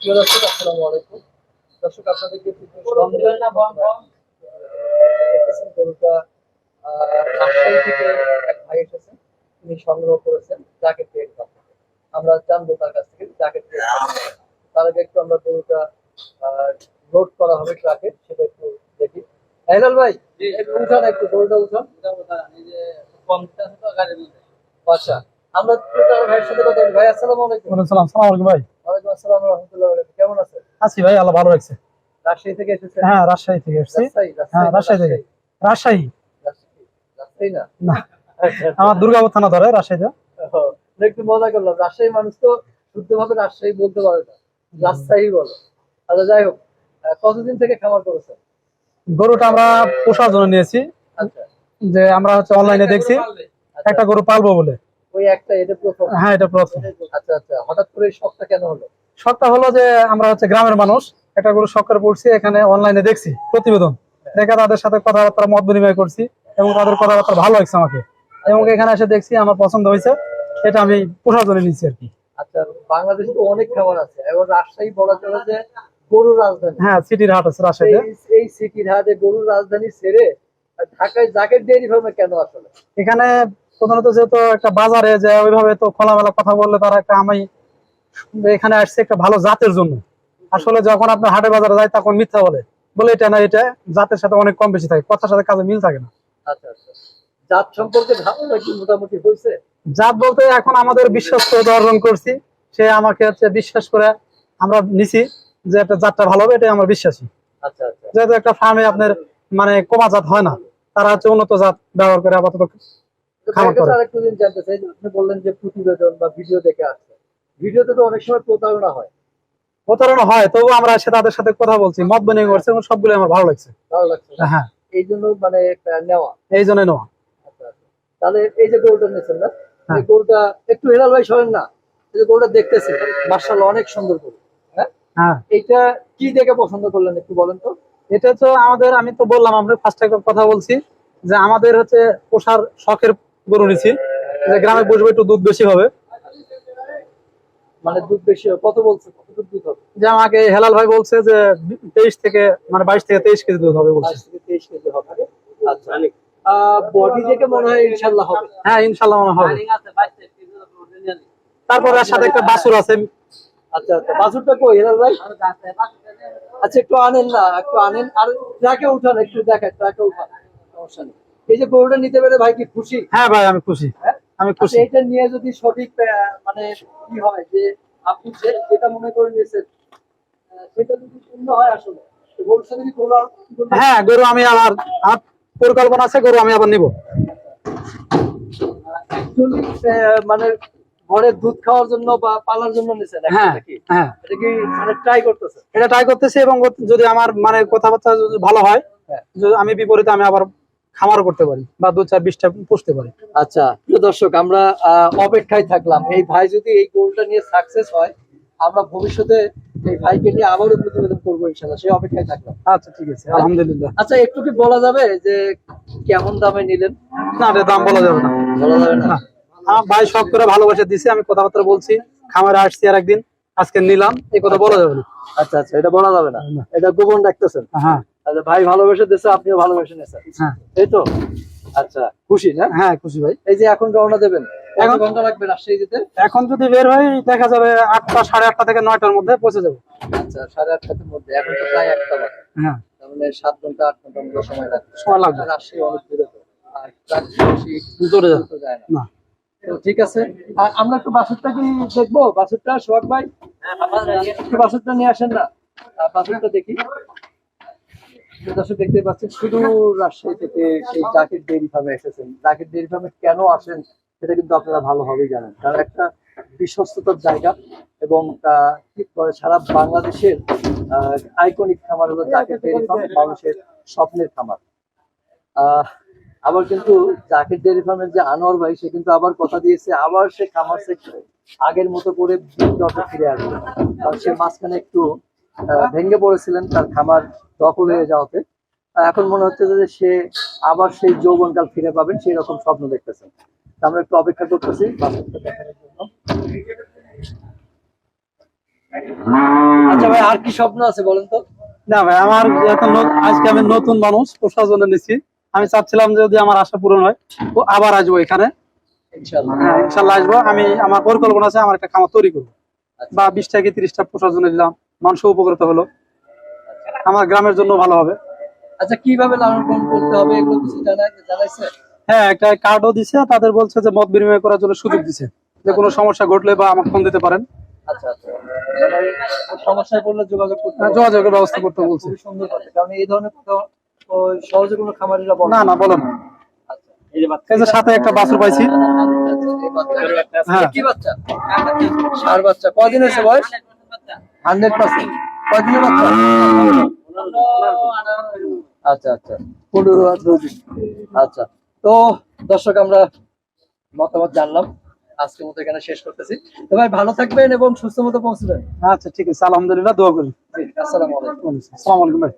প্রিয় দর্শক, আসসালামু আলাইকুম। দর্শক, আপনাদেরকে দেখতেছেন গরুটা রাজশাহী থেকে এক ভাই এসেছেন, তিনি সংগ্রহ করেছেন জাকের পেট থেকে। আমরা জানবো তার কাছ থেকে জাকের পেট। তার আগে একটু আমরা গরুটা লোড করা হবে ট্রাকে, সেটা একটু দেখি। হেলাল ভাই, একটু উঠান, একটু গরুটা উঠান। এই যে কমটা আছে তো গাড়ির মধ্যে। আচ্ছা, আমরা ভাইয়ের সাথে কথা বলি। ভাই, আসসালামু আলাইকুম। সালাম আলাইকুম ভাই। ওয়ালাইকুম আসসালাম ওয়া রাহমাতুল্লাহি ওয়া বারাকাতুহু। কেমন আছেন? আছি ভাই, আল্লাহ ভালো রাখছে। রাজশাহী থেকে এসেছেন? হ্যাঁ, রাজশাহী থেকে এসেছি। হ্যাঁ, রাজশাহী থেকে। রাজশাহী রাজশাহী না? না, আচ্ছা, আচ্ছা। আমার দুর্গাপুর থানা ধরে রাজশাহীতে। ও, একটু মজা করলাম। রাজশাহী মানুষ তো শুদ্ধভাবে রাজশাহী বলতে পারে না, রাজশাহী বলে। আচ্ছা, যাই হোক, কতদিন থেকে খামার করেছেন? গরুটা আমরা পোষার জন্য নিয়েছি। আচ্ছা, যে আমরা হচ্ছে অনলাইনে দেখছি আচ্ছা। একটা গরু পালবো বলে। ওই একটা, এটা প্রথম? হ্যাঁ, এটা প্রথম। আচ্ছা, আচ্ছা। হঠাৎ করে এই শখটা কেন হলো? শখটা হলো যে আমরা হচ্ছে গ্রামের মানুষ, একটা গরু শখ করে পড়ছি, এখানে অনলাইনে দেখছি প্রতিবেদন দেখে তাদের সাথে কথাবার্তা মত বিনিময় করছি এবং তাদের কথাবার্তা ভালো লাগছে আমাকে, এবং এখানে এসে দেখছি আমার পছন্দ হয়েছে, এটা আমি পোষার জন্য নিচ্ছি আর কি। আচ্ছা, বাংলাদেশে তো অনেক খামার আছে, এবং রাজশাহী বলা চলে যে গরুর রাজধানী। হ্যাঁ, সিটির হাট আছে রাজশাহীতে। এই সিটির হাটে গরুর রাজধানী ছেড়ে ঢাকায় জাকের ডেইরি ফার্মে কেন আসলে? এখানে প্রধানত যেহেতু একটা বাজারে যে ওইভাবে তো খোলামেলা কথা বললে তারা একটা, আমি এখানে আসছে একটা ভালো জাতের জন্য। আসলে যখন আপনার হাটে বাজারে যায় তখন মিথ্যা বলে বলে এটা না, এটা জাতের সাথে অনেক কম বেশি থাকে, কথার সাথে কাজে মিল থাকে না। আচ্ছা, আচ্ছা। জাত সম্পর্কে ধারণা কি মোটামুটি হয়েছে? জাত বলতে এখন আমাদের বিশ্বস্ত অর্জন করছি, সে আমাকে হচ্ছে বিশ্বাস করে আমরা নিছি যে একটা জাতটা ভালো হবে, এটাই আমার বিশ্বাসী। আচ্ছা, আচ্ছা। যেহেতু একটা ফার্মে আপনার মানে কমা জাত হয় না, তারা হচ্ছে উন্নত জাত ব্যবহার করে আপাতত খামার করে। আরেকটু দিন জানতে চাই, আপনি বললেন যে প্রতিবেদন বা ভিডিও দেখে আসছে, ভিডিওতে তো অনেক সময় প্রতারণা হয়। প্রতারণা হয়, তবু আমরা এসে তাদের সাথে কথা বলছি, মত বিনিময় করছি এবং সবগুলো আমার ভালো লাগছে। ভালো লাগছে? হ্যাঁ, এই জন্য মানে নেওয়া। এই জন্য নেওয়া। আচ্ছা, আচ্ছা। তাহলে এই যে গরুটা নিয়েছেন না, হ্যাঁ। এই গরুটা একটু হেলাল ভাই সরেন না, এই যে গরুটা দেখতেছি, মার্শাল্লাহ অনেক সুন্দর গরু। হ্যাঁ, হ্যাঁ, এইটা কি দেখে পছন্দ করলেন একটু বলেন তো? এটা তো আমাদের, আমি তো বললাম আমরা ফার্স্ট একটা কথা বলছি যে আমাদের হচ্ছে পোষার শখের গরু নিছি, যে গ্রামে বসবে একটু দুধ বেশি হবে। মানে দুধ বেশি হবে? কত বলছে, কত দুধ হবে? যে আমাকে হেলাল ভাই বলছে যে 23 থেকে মানে 22 থেকে 23 কেজি দুধ হবে বলছে। 22 থেকে 23 কেজি হবে। আচ্ছা, বডি দেখে মনে হয় ইনশাল্লাহ হবে। হ্যাঁ, ইনশাল্লাহ মনে হবে। তারপরে এর সাথে একটা বাছুর আছে। আচ্ছা, আচ্ছা। বাছুরটা কই হেলাল ভাই? আচ্ছা, একটু আনেন না, একটু আনেন, আর ট্রাকে উঠান, একটু দেখায়, ট্রাকে উঠান, সমস্যা নেই। এই যে গরুটা নিতে পেরে ভাই কি খুশি? হ্যাঁ ভাই, আমি খুশি, হ্যাঁ? আমি আচ্ছা, খুশি। এটা নিয়ে যদি সঠিক মানে কি হয় যে আপনি যেটা মনে করে নিয়েছেন, সেটা যদি পূর্ণ হয় আসলে, তো গরুর সাথে কি গরু হ্যাঁ, গরু আমি আমার আমার পরিকল্পনা আছে, গরু আমি আবার নিব। actually, মানে ঘরে দুধ খাওয়ার জন্য বা পালার জন্য নিছেন হ্যাঁ, নাকি? হ্যাঁ, এটা কি মানে ট্রাই করতেছেন? এটা ট্রাই করতেছি, এবং যদি আমার মানে কথাবার্তা যদি ভালো হয়, হ্যাঁ। যদি আমি বিপরীতে আমি আবার খামারও করতে পারি বা 2-4-20টা পুষতে পারি। আচ্ছা, প্রিয় দর্শক, আমরা অপেক্ষায় থাকলাম। এই ভাই যদি এই গোলটা নিয়ে সাকসেস হয়, আমরা ভবিষ্যতে এই ভাইকে নিয়ে আবারও প্রতিবেদন করবো ইনশাল্লাহ, সেই অপেক্ষায় থাকলাম। আচ্ছা, ঠিক আছে, আলহামদুলিল্লাহ। আচ্ছা, একটু কি বলা যাবে যে কেমন দামে নিলেন? না, এটা দাম বলা যাবে না। বলা যাবে না? না, আমার ভাই শখ করে ভালোবাসা দিছে, আমি কথাবার্তা বলছি, খামারে আসছি আর একদিন, আজকে নিলাম, এই কথা বলা যাবে না। আচ্ছা, আচ্ছা, এটা বলা যাবে না, এটা গোপন রাখতেছেন। হ্যাঁ। আচ্ছা, ভাই ভালোবেসে দিচ্ছে, আপনিও ভালোবেসে নিয়েছেন। হ্যাঁ। এই তো। আচ্ছা, খুশি না? হ্যাঁ, খুশি ভাই। এই যে এখন রওনা দেবেন, এখন ঘন্টা লাগবে রাজশাহী যেতে? এখন যদি বের হই দেখা যাবে 8টা, 8:30 থেকে 9টার মধ্যে পৌঁছে যাবো। আচ্ছা, 8:30টার মধ্যে। এখন তো প্রায় 1টা বাজে। হ্যাঁ, তার মানে 7 ঘন্টা 8 ঘন্টার মতো সময় লাগবে। সময় লাগবে। রাজশাহী অনেক দূরে তো, আর ট্রাক বেশি দূরে যাবে তো যায় না। না। তো ঠিক আছে, আর আমরা একটু বাছুরটা কি দেখবো? বাছুরটা সোহাগ ভাই, একটু বাছুরটা নিয়ে আসেন না, বাছুরটা দেখি। দর্শক, দেখতে পাচ্ছেন শুধু রাজশাহী থেকে সেই জাকের ডেইরি ফার্মে এসেছেন। জাকের ডেইরি ফার্মে কেন আসেন সেটা কিন্তু আপনারা ভালোভাবেই জানেন, কারণ একটা বিশ্বস্ততার জায়গা, এবং ঠিক সারা বাংলাদেশের আইকনিক খামার হলো জাকের ডেইরি ফার্ম, মানুষের স্বপ্নের খামার। আবার কিন্তু জাকের ডেইরি ফার্মের যে আনোয়ার ভাই, সে কিন্তু আবার কথা দিয়েছে, আবার সে খামার সেক্টরে আগের মতো করে ফিরে আসবে, কারণ সে মাঝখানে একটু ভেঙে পড়েছিলেন তার খামার দখল হয়ে যাওয়াতে। এখন মনে হচ্ছে যে সে আবার সেই যৌবনকাল ফিরে পাবেন, সেই রকম স্বপ্ন দেখতেছেন। আমরা একটু অপেক্ষা করতেছি বাছুরটা দেখানোর জন্য। আচ্ছা ভাই, আর কি স্বপ্ন আছে বলেন তো? না ভাই, আমার এখন আজকে আমি নতুন মানুষ, প্রশাসনে নিচ্ছি। আমি চাচ্ছিলাম যে যদি আমার আশা পূরণ হয় তো আবার আসবো এখানে। ইনশাআল্লাহ। হ্যাঁ, ইনশাল্লাহ আসবো। আমার পরিকল্পনা আছে, আমার একটা খামার তৈরি করবো, আচ্ছা। বা 20 থেকে 30টা প্রশাসনে দিলাম, মানুষ উপকৃত হলো, আমার গ্রামের জন্য ভালো হবে। আচ্ছা, কিভাবে লালন পালন করতে হবে এগুলো কিছু জানাইছে? হ্যাঁ, একটা কার্ডও দিছে, তাদের বলছে যে মত বিনিময় করার জন্য সুযোগ দিছে, যে কোনো সমস্যা ঘটলে বা আমাকে ফোন দিতে পারেন। আচ্ছা আচ্ছা, মানে সমস্যায় পড়লে যোগাযোগ করতে হবে। যোগাযোগের ব্যবস্থা করতে বলছে। খুবই সুন্দর কথা, কারণ এই ধরনের কথা সহজে কোনো খামারিরা বলে না না, বলেন। আচ্ছা, এই যে সাথে একটা বাছুর পাইছি। আচ্ছা, এই বাচ্চা হ্যাঁ। কি বাচ্চা? ষাঁড় বাচ্চা। কয়দিন হয়েছে বয়স? 100%। কয়দিনের বাচ্চা? আচ্ছা আচ্ছা, 15-18 দিন। আচ্ছা, তো দর্শক, আমরা মতামত জানলাম, আজকের মতো এখানে শেষ করতেছি। তো ভাই, ভালো থাকবেন এবং সুস্থ মতো পৌঁছবেন। আচ্ছা ঠিক আছে, আলহামদুলিল্লাহ, দোয়া করি। জি, আসসালামু আলাইকুম। আসসালামু আলাইকুম ভাই।